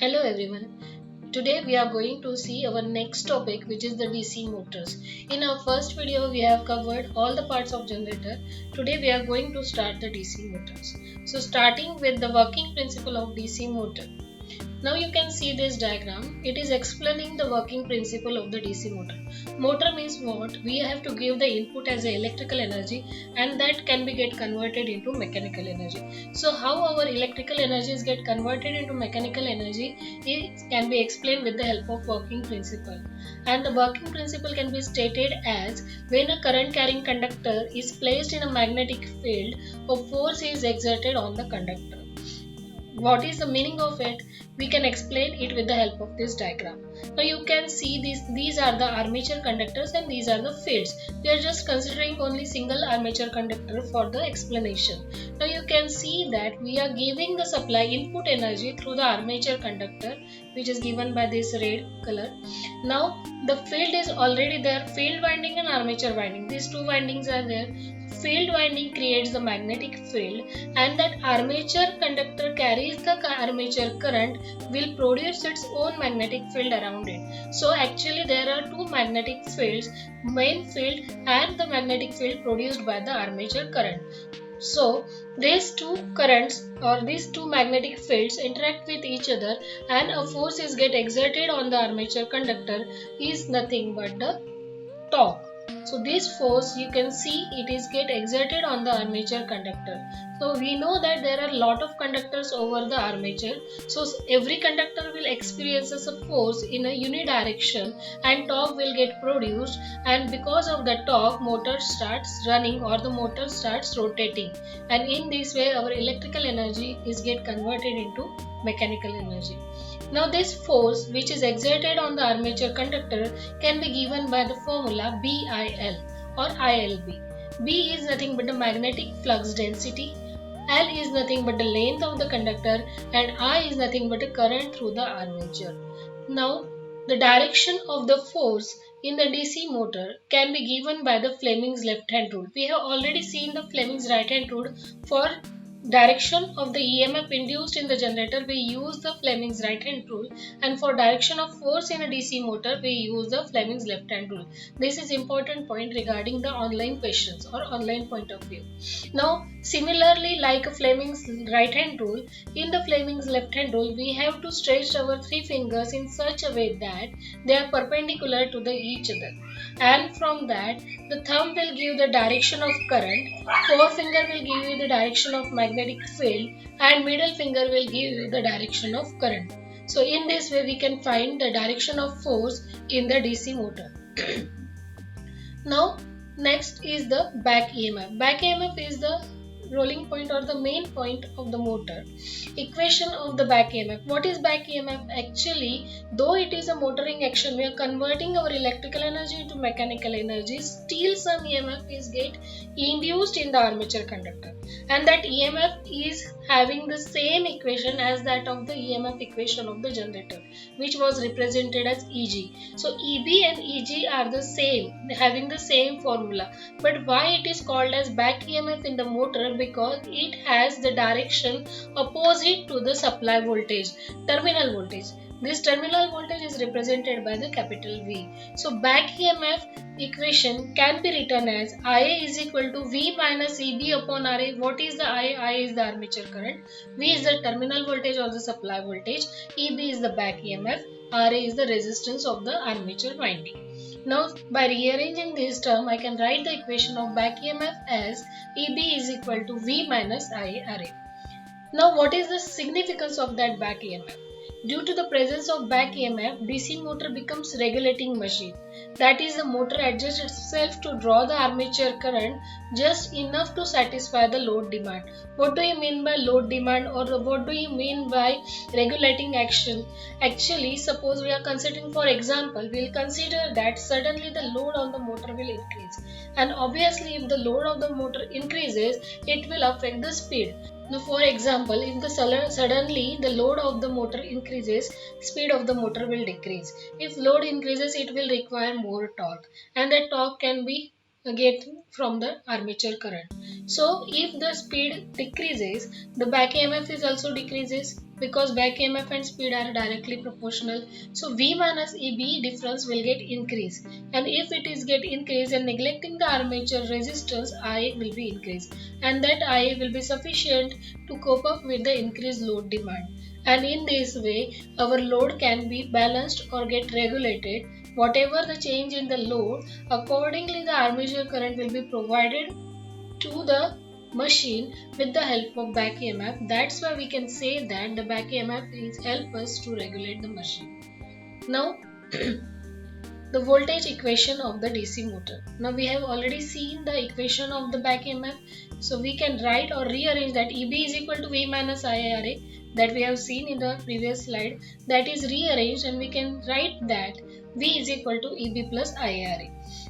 Hello everyone. Today we are going to see our next topic, which is the DC motors. In our first video we have covered all the parts of generator. Today we are going to start the DC motors. So starting with the working principle of DC motor. Now you can see this diagram. It is explaining the working principle of the DC motor. Motor means what? We have to give the input as a electrical energy, and that can be get converted into mechanical energy. So how our electrical energies get converted into mechanical energy, it can be explained with the help of working principle. And the working principle can be stated as when a current carrying conductor is placed in a magnetic field, a force is exerted on the conductor. What is the meaning of it? We can explain it with the help of this diagram. Now you can see these are the armature conductors and these are the fields. We are just considering only single armature conductor for the explanation. Now you can see that we are giving the supply input energy through the armature conductor, which is given by this red color. Now the field is already there, field winding and armature winding. These two windings are there. Field winding creates the magnetic field, and that armature conductor carries the armature current, will produce its own magnetic field around it. So actually there are two magnetic fields, main field and the magnetic field produced by the armature current. So these two currents or these two magnetic fields interact with each other, and a force is get exerted on the armature conductor is nothing but the torque. So this force, you can see it is get exerted on the armature conductor. So we know that there are a lot of conductors over the armature. So every conductor will experience a force in a unidirection and torque will get produced, and because of the torque motor starts running or the motor starts rotating, and in this way our electrical energy is get converted into mechanical energy. Now this force which is exerted on the armature conductor can be given by the formula BIL or ILB. B is nothing but the magnetic flux density, L is nothing but the length of the conductor, and I is nothing but the current through the armature. Now the direction of the force in the DC motor can be given by the Fleming's left hand rule. We have already seen the Fleming's right hand rule. For direction of the EMF induced in the generator, we use the Fleming's right hand rule, and for direction of force in a DC motor, we use the Fleming's left hand rule. This is important point regarding the online questions or online point of view. Now similarly, like a Fleming's right hand rule, in the Fleming's left hand rule we have to stretch our three fingers in such a way that they are perpendicular to each other, and from that the thumb will give the direction of current, forefinger will give you the direction of magnetic field, and middle finger will give you the direction of current. So in this way we can find the direction of force in the DC motor. Now next is the back EMF. Back EMF is the rolling point or the main point of the motor. Equation of the back EMF. What is back EMF? Actually, though it is a motoring action, we are converting our electrical energy into mechanical energy. Still some EMF is get induced in the armature conductor, and that EMF is having the same equation as that of the EMF equation of the generator, which was represented as EG. So EB and EG are the same, having the same formula. But why it is called as back EMF in the motor? Because it has the direction opposite to the supply voltage, terminal voltage. This terminal voltage is represented by the capital V. So back EMF equation can be written as IA is equal to V minus EB upon RA. What is the IA? IA is the armature current, V is the terminal voltage or the supply voltage, EB is the back EMF, RA is the resistance of the armature winding. Now by rearranging this term, I can write the equation of back EMF as EB is equal to V minus IRA. Now what is the significance of that back EMF? Due to the presence of back EMF, DC motor becomes regulating machine. That is, the motor adjusts itself to draw the armature current just enough to satisfy the load demand. What do you mean by load demand, or what do you mean by regulating action? Actually, suppose we are considering, for example, we will consider that suddenly the load on the motor will increase, and obviously if the load of the motor increases, it will affect the speed. Now, for example, if suddenly the load of the motor increases, speed of the motor will decrease. If load increases, it will require more torque, and that torque can be get from the armature current. So if the speed decreases, the back EMF is also decreases. because back EMF and speed are directly proportional. So V minus EB difference will get increased, and if it is get increased and neglecting the armature resistance, IA will be increased, and that IA will be sufficient to cope up with the increased load demand. And in this way, our load can be balanced or get regulated. Whatever the change in the load, accordingly the armature current will be provided to the machine with the help of back EMF. That's why we can say that the back EMF is help us to regulate the machine. Now the voltage equation of the DC motor. Now we have already seen the equation of the back EMF. So we can write or rearrange that EB is equal to V minus IRA that we have seen in the previous slide. That is rearranged, and we can write that V is equal to EB plus IRA.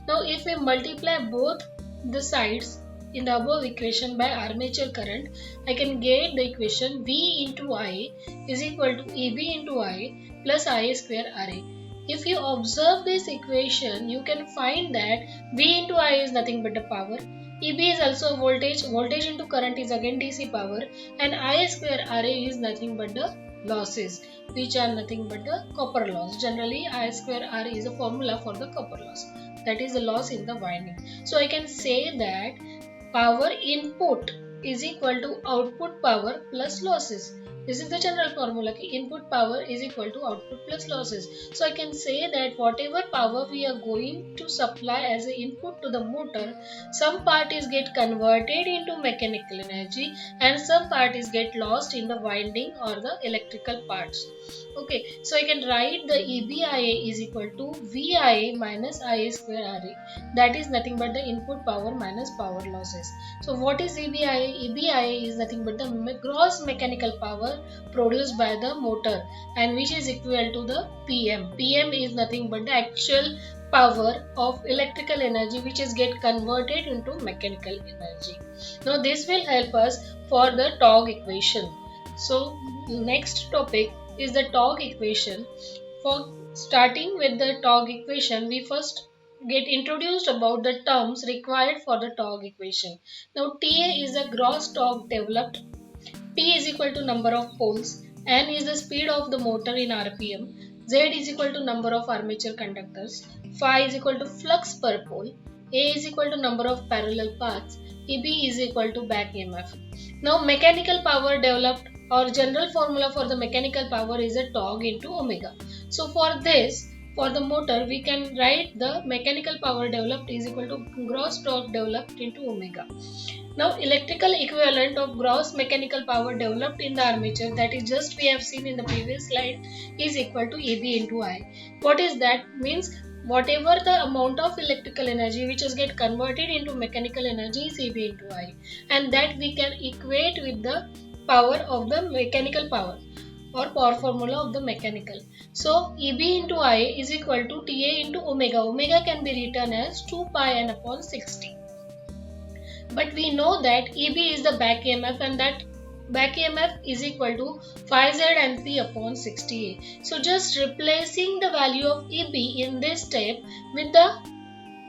Now if we multiply both the sides in the above equation by armature current, I can get the equation V into I is equal to EB into I plus IA square RA. If you observe this equation, you can find that V into I is nothing but the power. EB is also voltage. Voltage into current is again DC power, and IA square RA is nothing but the losses, which are nothing but the copper loss. Generally, I square R is a formula for the copper loss. That is the loss in the winding. So I can say that power input is equal to output power plus losses. This is the general formula. Input power is equal to output plus losses. So I can say that whatever power we are going to supply as an input to the motor, some part is get converted into mechanical energy and some part is get lost in the winding or the electrical parts. Okay, so I can write the EBIA is equal to VIA minus IA square RA. That is nothing but the input power minus power losses. So what is EBIA? EBIA is nothing but the gross mechanical power produced by the motor, and which is equal to the PM. PM is nothing but the actual power of electrical energy which is get converted into mechanical energy. Now this will help us for the torque equation. So next topic is the torque equation. For starting with the torque equation, we first get introduced about the terms required for the torque equation. Now TA is the gross torque developed, P is equal to number of poles, N is the speed of the motor in RPM, Z is equal to number of armature conductors, Phi is equal to flux per pole, A is equal to number of parallel paths, EB is equal to back EMF. Now mechanical power developed, or general formula for the mechanical power is a torque into omega. So for this, for the motor, we can write the mechanical power developed is equal to gross torque developed into omega. Now electrical equivalent of gross mechanical power developed in the armature, that is just we have seen in the previous slide, is equal to EB into I. What is that? Means whatever the amount of electrical energy which is get converted into mechanical energy is EB into I, and that we can equate with the power of the mechanical power or power formula of the mechanical. So EB into I is equal to TA into omega. Omega can be written as 2 pi n upon 60. But we know that EB is the back EMF, and that back EMF is equal to phi z and P upon 60A. So just replacing the value of EB in this step with the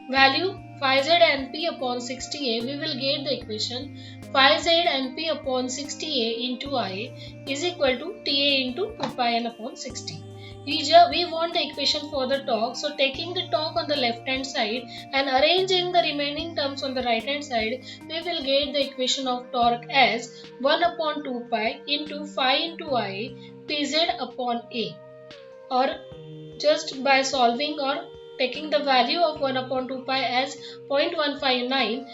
value phi z and P upon 60A, we will get the equation phi z and P upon 60A into I is equal to TA into 2 pi n upon 60. We want the equation for the torque. So taking the torque on the left hand side and arranging the remaining terms on the right hand side, we will get the equation of torque as 1 upon 2 pi into phi into I Pz upon A. Or just by solving or taking the value of 1 upon 2 pi as 0.159,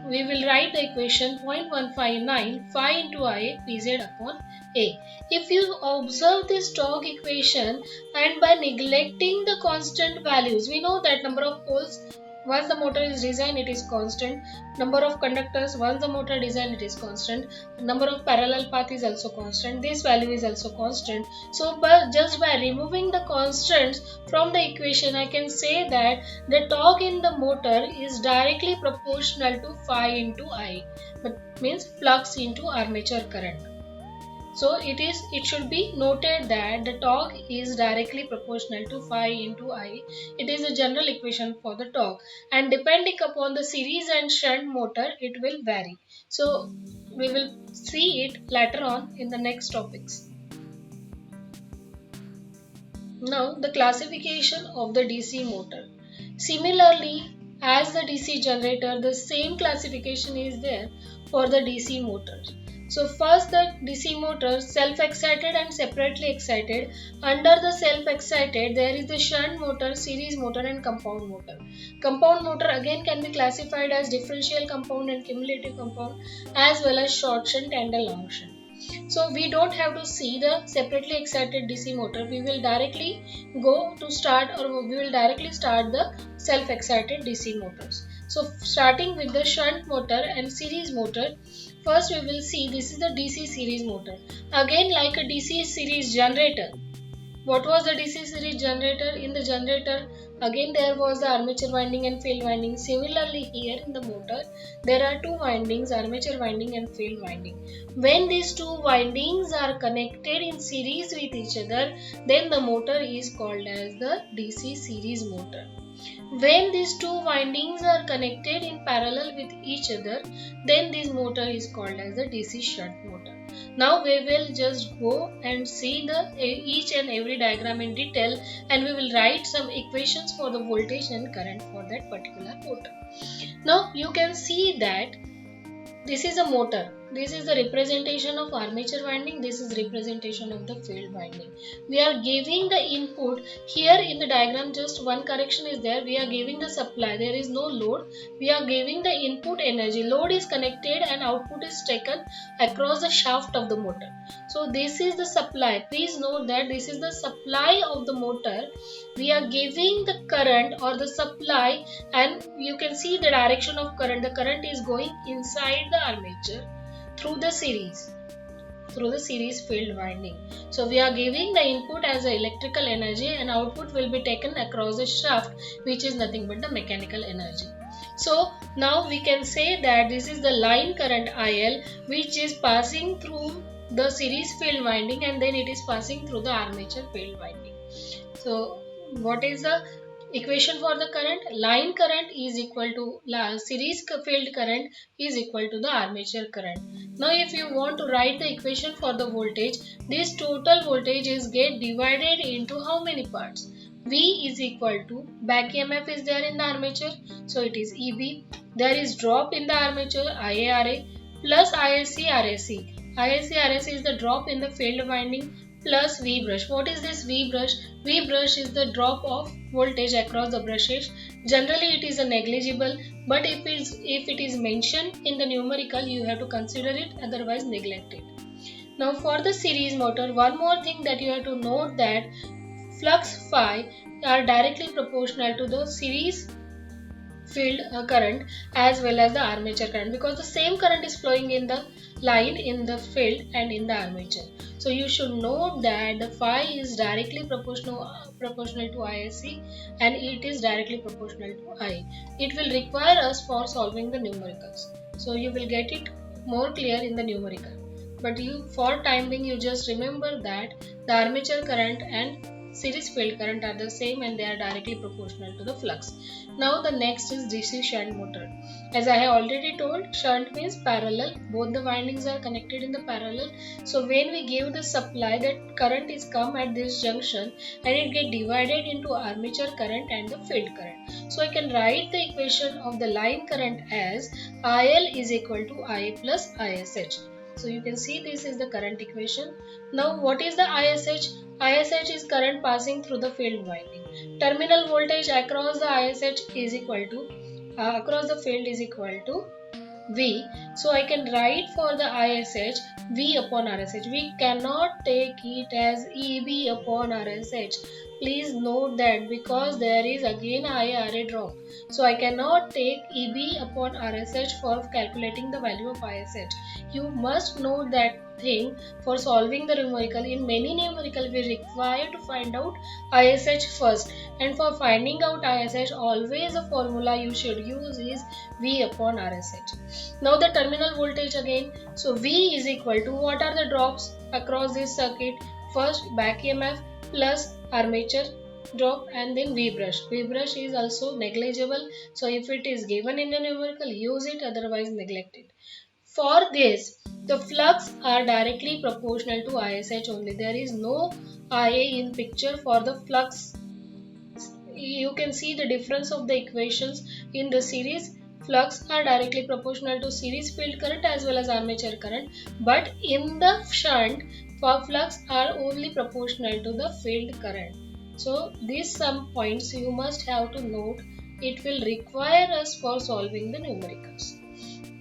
we will write the equation 0.159 phi into I Pz upon A. If you observe this torque equation and by neglecting the constant values, we know that number of poles once the motor is designed it is constant, number of conductors once the motor designed it is constant, number of parallel path is also constant, this value is also constant. So just by removing the constants from the equation, I can say that the torque in the motor is directly proportional to phi into I, that means flux into armature current. So it should be noted that the torque is directly proportional to phi into I. It is a general equation for the torque, and depending upon the series and shunt motor it will vary. So we will see it later on in the next topics. Now the classification of the DC motor. Similarly, as the DC generator, the same classification is there for the DC motor. So first the DC motor self-excited and separately excited. Under the self-excited there is the shunt motor, series motor and compound motor. Compound motor again can be classified as differential compound and cumulative compound, as well as short shunt and a long shunt. So we don't have to see the separately excited DC motor. We will directly go to start, or we will directly start the self-excited DC motors. So starting with the shunt motor and series motor, first we will see this is the DC series motor. Again, like a DC series generator. What was the DC series generator? In the generator, again there was the armature winding and field winding. Similarly here in the motor, there are two windings, armature winding and field winding. When these two windings are connected in series with each other, then the motor is called as the DC series motor. When these two windings are connected in parallel with each other, then this motor is called as the DC shunt motor. Now we will just go and see each and every diagram in detail, and we will write some equations for the voltage and current for that particular motor. Now you can see that this is a motor. This is the representation of armature winding. This is representation of the field winding. We are giving the input here in the diagram. Just one correction is there. We are giving the supply. There is no load. We are giving the input energy. Load is connected and output is taken across the shaft of the motor. So this is the supply. Please note that this is the supply of the motor. We are giving the current or the supply, and you can see the direction of current. The current is going inside the armature through the series field winding. So we are giving the input as a electrical energy, and output will be taken across the shaft, which is nothing but the mechanical energy. So now we can say that this is the line current IL, which is passing through the series field winding, and then it is passing through the armature field winding. So what is the equation for the current? Line current is equal to series field current is equal to the armature current. Now if you want to write the equation for the voltage, this total voltage is get divided into how many parts? V is equal to back EMF is there in the armature, so it is EB. There is drop in the armature, IaRa, plus ISC RAC. ISC RAC is the drop in the field winding, plus V brush. What is this V brush? V brush is the drop of voltage across the brushes. Generally it is a negligible, but if it is mentioned in the numerical, you have to consider it, otherwise neglect it. Now for the series motor, one more thing that you have to note, that flux phi are directly proportional to the series field current as well as the armature current, because the same current is flowing in the line, in the field and in the armature. So you should note that the phi is directly proportional to ISC, and it is directly proportional to I. It will require us for solving the numericals. So you will get it more clear in the numerical. But for time being, you just remember that the armature current and series field current are the same, and they are directly proportional to the flux. Now the next is DC shunt motor. As I have already told, shunt means parallel. Both the windings are connected in the parallel. So when we give the supply, that current is come at this junction, and it get divided into armature current and the field current. So I can write the equation of the line current as IL is equal to IA plus ISH. So you can see this is the current equation. Now what is the ISH? ISH is current passing through the field winding. Terminal voltage across the ISH is equal to across the field is equal to V. So I can write for the ISH V upon RSH. We cannot take it as EB upon RSH. Please note that, because there is again IRA drop. So I cannot take EB upon RSH for calculating the value of ISH. You must know that thing for solving the numerical. In many numerical, we require to find out ISH first, and for finding out ISH, always the formula you should use is V upon RSH. Now the terminal voltage again. So V is equal to, what are the drops across this circuit? First back EMF plus armature drop, and then V brush. V brush is also negligible, so if it is given in the numerical, use it, otherwise neglect it. For this, the flux are directly proportional to ISH only. There is no IA in picture for the flux. You can see the difference of the equations in the series. Flux are directly proportional to series field current as well as armature current, but in the shunt, flux are only proportional to the field current. So these some points you must have to note. It will require us for solving the numericals.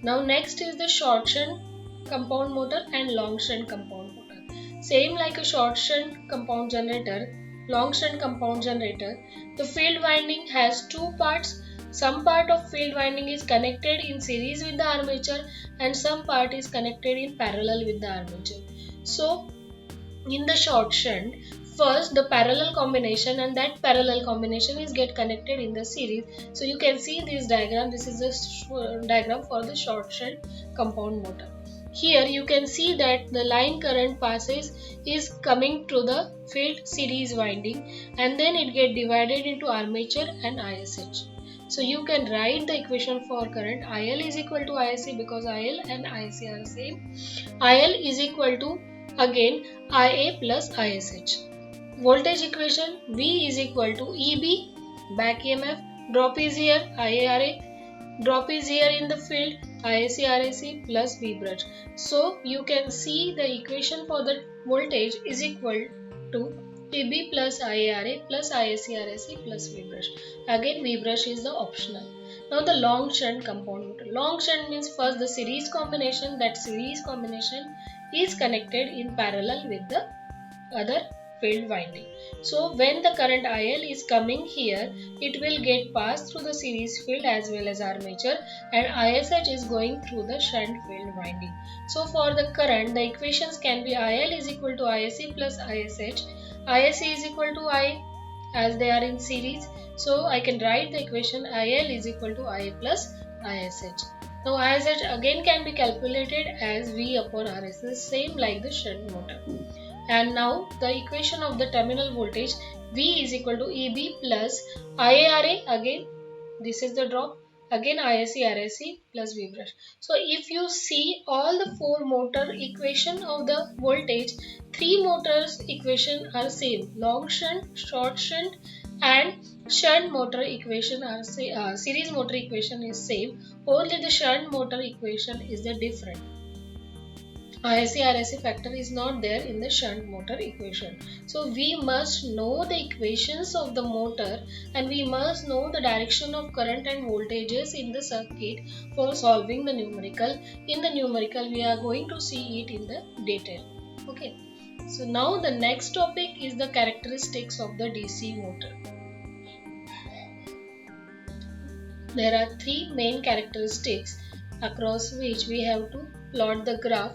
Now next is the short shunt compound motor and long shunt compound motor. Same like a short shunt compound generator, long shunt compound generator, the field winding has two parts. Some part of field winding is connected in series with the armature and some part is connected in parallel with the armature. So in the short shunt, first the parallel combination and that parallel combination is get connected in the series. So you can see this diagram. This is the diagram for the short shunt compound motor. Here you can see that the line current passes is coming to the field series winding and then it get divided into armature and ISH. So you can write the equation for current. IL is equal to ISC because IL and ISC are same. IL is equal to again IA plus ISH. Voltage equation, V is equal to EB, back EMF, drop is here, IARA, drop is here in the field, ISC RAC plus V brush. So you can see the equation for the voltage is equal to EB plus IARA plus ISC RAC plus V brush. Again V brush is the optional. Now the long shunt compound motor. Long shunt means first the series combination. That series combination is connected in parallel with the other field winding. So when the current IL is coming here, it will get passed through the series field as well as armature and ISH is going through the shunt field winding. So for the current, the equations can be IL is equal to ISC plus ISH. ISC is equal to I as they are in series. So I can write the equation IL is equal to I plus ISH. Now ISH again can be calculated as V upon RS, same like the shunt motor. And now the equation of the terminal voltage V is equal to EB plus IARA, again this is the drop, again ISC RAC plus V brush. So if you see all the four motor equation of the voltage, three motors equation are same. Long shunt, short shunt and shunt motor equation are series motor equation is same. Only the shunt motor equation is the different. ISC RSC factor is not there in the shunt motor equation. So we must know the equations of the motor and we must know the direction of current and voltages in the circuit for solving the numerical. In the numerical we are going to see it in the detail. Okay. So now the next topic is the characteristics of the DC motor. There are three main characteristics across which we have to plot the graph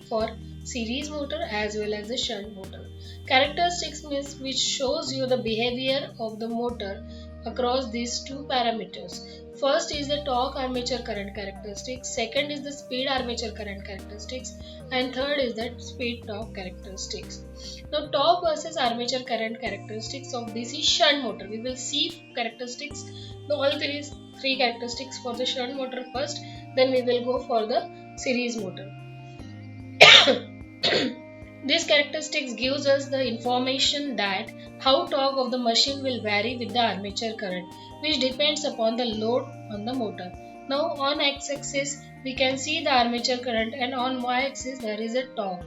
for series motor as well as the shunt motor. Characteristics means which shows you the behavior of the motor across these two parameters. First is the torque armature current characteristics, second is the speed armature current characteristics and third is the speed torque characteristics. Now torque versus armature current characteristics of DC shunt motor. We will see characteristics, all three characteristics for the shunt motor first, then we will go for the series motor. This characteristics gives us the information that how torque of the machine will vary with the armature current, which depends upon the load on the motor. Now on x-axis we can see the armature current and on y-axis there is a torque.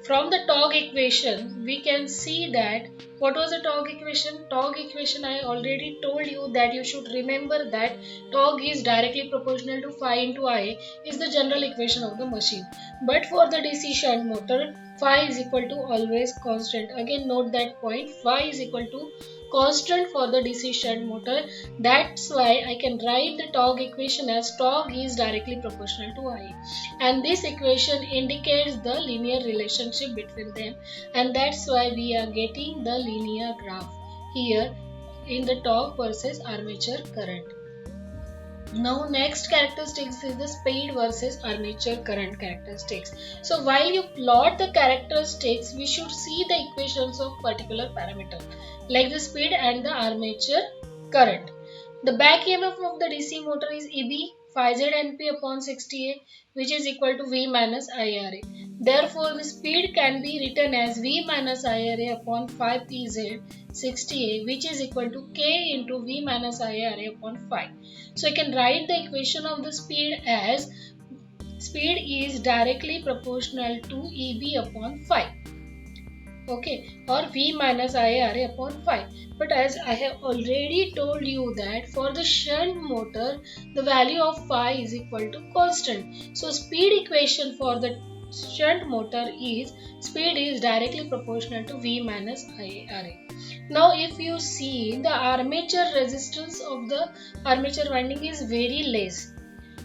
From the torque equation we can see that what was the torque equation? Torque equation I already told you that you should remember that torque is directly proportional to phi into Ia is the general equation of the machine. But for the DC shunt motor, phi is equal to always constant. Again note that point, phi is equal to constant for the DC shunt motor. That's why I can write the torque equation as torque is directly proportional to Ia. And this equation indicates the linear relationship between them. And that's why we are getting the linear graph here in the torque versus armature current. Now next characteristics is the speed versus armature current characteristics. So while you plot the characteristics, we should see the equations of particular parameter like the speed and the armature current. The back EMF of the DC motor is EB phi z Np upon 60A, which is equal to V minus IRA. Therefore, the speed can be written as V minus IRA upon phi Pz 60A, which is equal to K into V minus IRA upon phi. So I can write the equation of the speed as speed is directly proportional to Eb upon phi. Okay, or V minus IRA upon phi. But as I have already told you that for the shunt motor, the value of phi is equal to constant. So speed equation for the shunt motor is speed is directly proportional to V minus IRA. Now if you see, the armature resistance of the armature winding is very less.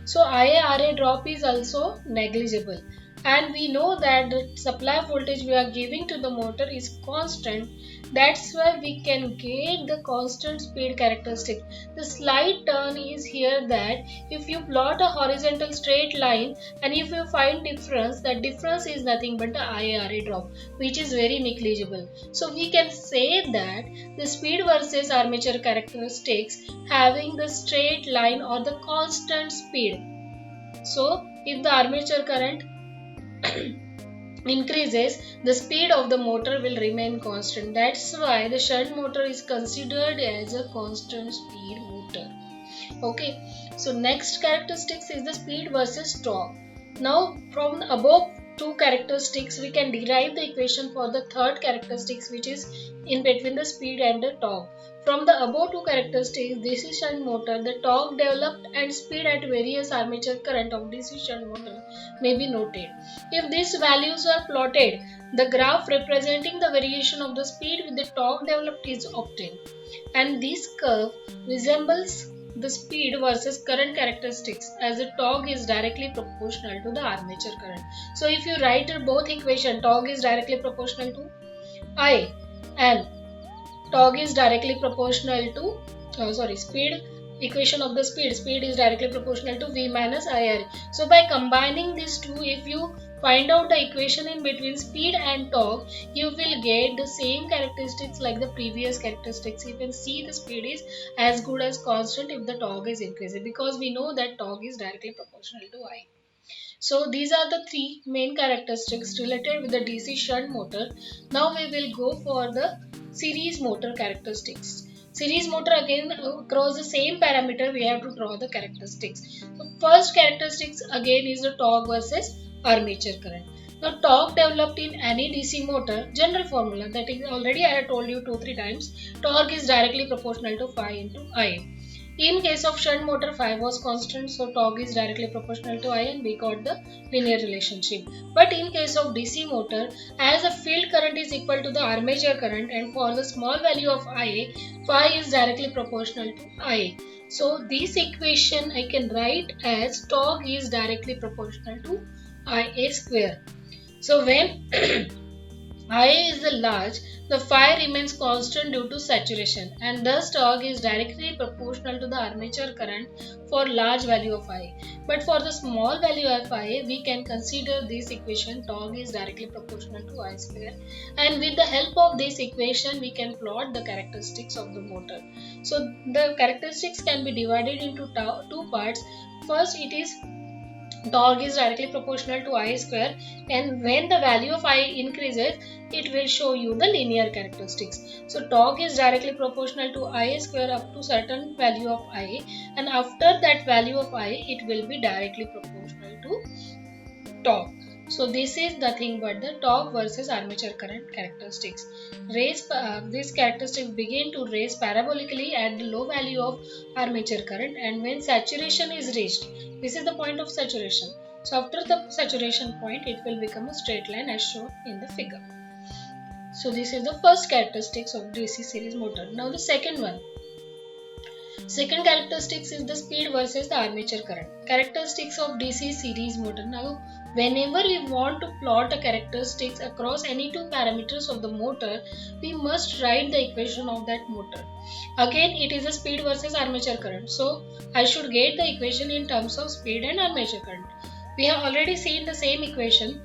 So IARA drop is also negligible, and we know that the supply voltage we are giving to the motor is constant. That's why we can get the constant speed characteristic. The slight turn is here that if you plot a horizontal straight line and if you find difference, that difference is nothing but the IARA drop, which is very negligible. So we can say that the speed versus armature characteristics having the straight line or the constant speed. So if the armature current increases, the speed of the motor will remain constant. That's why the shunt motor is considered as a constant speed motor. Okay, so next characteristics is the speed versus torque. Now from above two characteristics, we can derive the equation for the third characteristics, which is in between the speed and the torque. From the above two characteristics, DC shunt motor, the torque developed and speed at various armature current of DC shunt motor may be noted. If these values are plotted, the graph representing the variation of the speed with the torque developed is obtained. And this curve resembles the speed versus current characteristics, as the torque is directly proportional to the armature current. So if you write both equation, torque is directly proportional to I and torque is directly proportional to speed, equation of the speed is directly proportional to V minus IR. So by combining these two, if you find out the equation in between speed and torque, you will get the same characteristics like the previous characteristics. You can see the speed is as good as constant if the torque is increasing, because we know that torque is directly proportional to I. So these are the three main characteristics related with the DC shunt motor. Now we will go for the series motor characteristics. Series motor, again across the same parameter we have to draw the characteristics. So first characteristics again is the torque versus armature current. Now torque developed in any DC motor, general formula, that is already I have told you 2-3 times, torque is directly proportional to phi into I. In case of shunt motor, phi was constant, so torque is directly proportional to I and we got the linear relationship. But in case of DC motor, as the field current is equal to the armature current, and for the small value of IA, phi is directly proportional to IA. So this equation I can write as torque is directly proportional to IA square. So when IA is large, the phi remains constant due to saturation, and thus torque is directly proportional to the armature current for large value of IA. But for the small value of IA, we can consider this equation, torque is directly proportional to I square, and with the help of this equation we can plot the characteristics of the motor. So the characteristics can be divided into two parts. First, it is torque is directly proportional to I square, and when the value of I increases, it will show you the linear characteristics. So torque is directly proportional to I square up to certain value of I, and after that value of I, it will be directly proportional to torque. So this is nothing but the torque versus armature current characteristics. These characteristics begin to raise parabolically at the low value of armature current, and when saturation is reached, this is the point of saturation. So after the saturation point, it will become a straight line as shown in the figure. So this is the first characteristics of DC series motor. Now the second one. Second characteristics is the speed versus the armature current. Characteristics of DC series motor. Now whenever we want to plot a characteristics across any two parameters of the motor, we must write the equation of that motor. Again, it is a speed versus armature current. So I should get the equation in terms of speed and armature current. We have already seen the same equation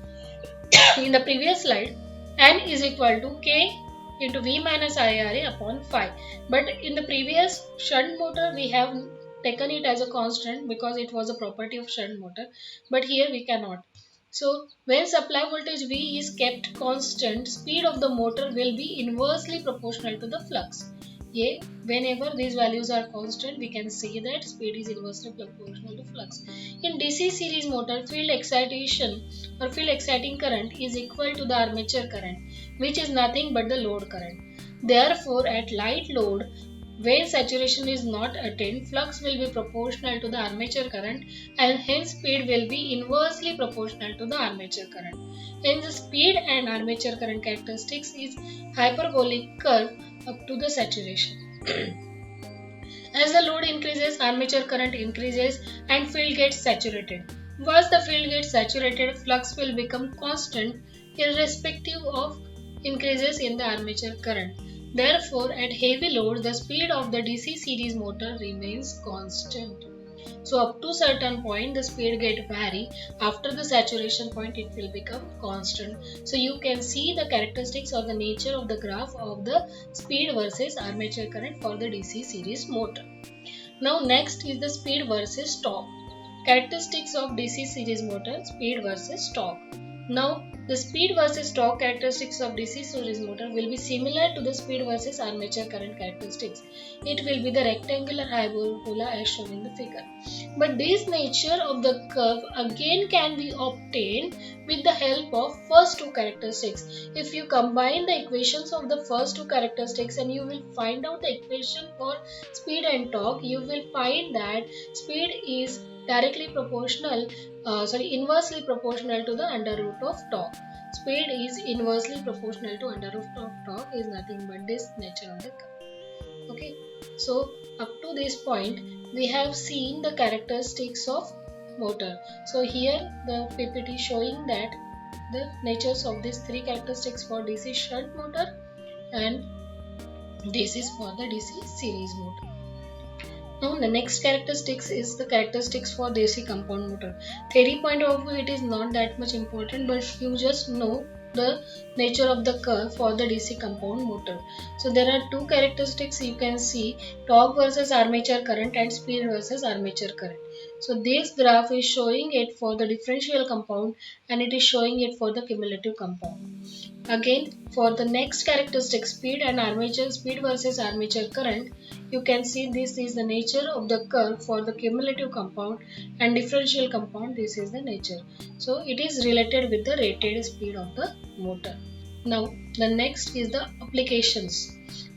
in the previous slide. N is equal to K into V minus IRA upon phi. But in the previous shunt motor, we have taken it as a constant because it was a property of shunt motor, but here we cannot. So when supply voltage V is kept constant, speed of the motor will be inversely proportional to the flux. Yeah, whenever these values are constant, we can say that speed is inversely proportional to flux. In DC series motor, field excitation or field exciting current is equal to the armature current, which is nothing but the load current. Therefore, at light load, when saturation is not attained, flux will be proportional to the armature current and hence speed will be inversely proportional to the armature current. Hence the speed and armature current characteristics is hyperbolic curve up to the saturation. As the load increases, armature current increases and field gets saturated. Once the field gets saturated, flux will become constant irrespective of increases in the armature current. Therefore, at heavy load, the speed of the DC series motor remains constant. So up to certain point, the speed get vary. After the saturation point, it will become constant. So you can see the characteristics or the nature of the graph of the speed versus armature current for the DC series motor. Now next is the speed versus torque. Characteristics of DC series motor, speed versus torque. Now the speed versus torque characteristics of DC series motor will be similar to the speed versus armature current characteristics. It will be the rectangular hyperbola as shown in the figure. But this nature of the curve again can be obtained with the help of first two characteristics. If you combine the equations of the first two characteristics and you will find out the equation for speed and torque, you will find that speed is directly proportional, inversely proportional to the under root of torque. Speed is inversely proportional to under root of torque is nothing but this nature of the curve. Okay, so up to this point we have seen the characteristics of motor. So here the PPT showing that the natures of these three characteristics for DC shunt motor, and this is for the DC series motor. Now the next characteristics is the characteristics for DC compound motor. Theory point of view, it is not that much important, but you just know the nature of the curve for the DC compound motor. So there are two characteristics you can see: torque versus armature current and speed versus armature current. So this graph is showing it for the differential compound and it is showing it for the cumulative compound. Again, for the next characteristic, speed and armature, speed versus armature current, you can see this is the nature of the curve for the cumulative compound, and differential compound, this is the nature. So it is related with the rated speed of the motor. Now the next is the applications.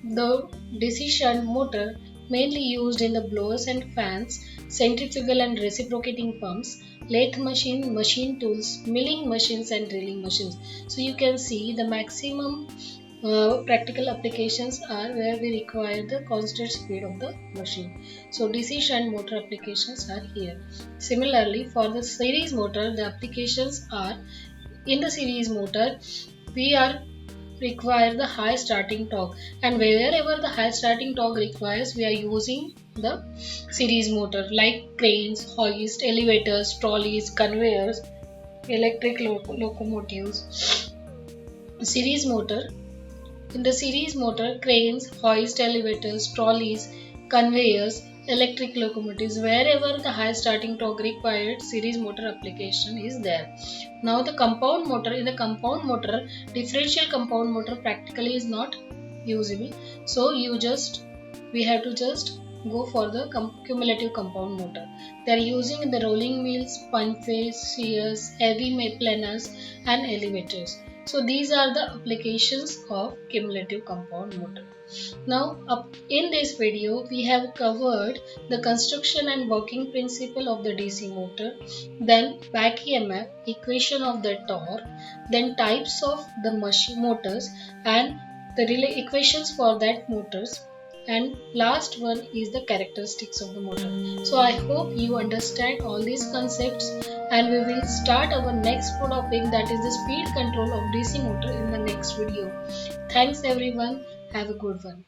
The DC shunt motor mainly used in the blowers and fans, centrifugal and reciprocating pumps, lathe machine, machine tools, milling machines and drilling machines. So you can see the maximum practical applications are where we require the constant speed of the machine. So DC shunt motor applications are here. Similarly, for the series motor, the applications are in the series motor we are require the high starting torque, and wherever the high starting torque requires, we are using the series motor like cranes, hoist, elevators, trolleys, conveyors, electric locomotives. Series motor. In the series motor, cranes, hoist, elevators, trolleys, conveyors, electric locomotives, wherever the high starting torque required, series motor application is there. Now the compound motor, in the compound motor, differential compound motor practically is not usable. So we have to just go for the cumulative compound motor. They are using the rolling mills, punches, shears, heavy planers and elevators. So these are the applications of cumulative compound motor. Now in this video we have covered the construction and working principle of the DC motor, then back EMF, equation of the torque, then types of the motors and the equations for that motors, and last one is the characteristics of the motor. So I hope you understand all these concepts, and we will start our next topic, that is the speed control of DC motor, in the next video. Thanks everyone. Have a good one.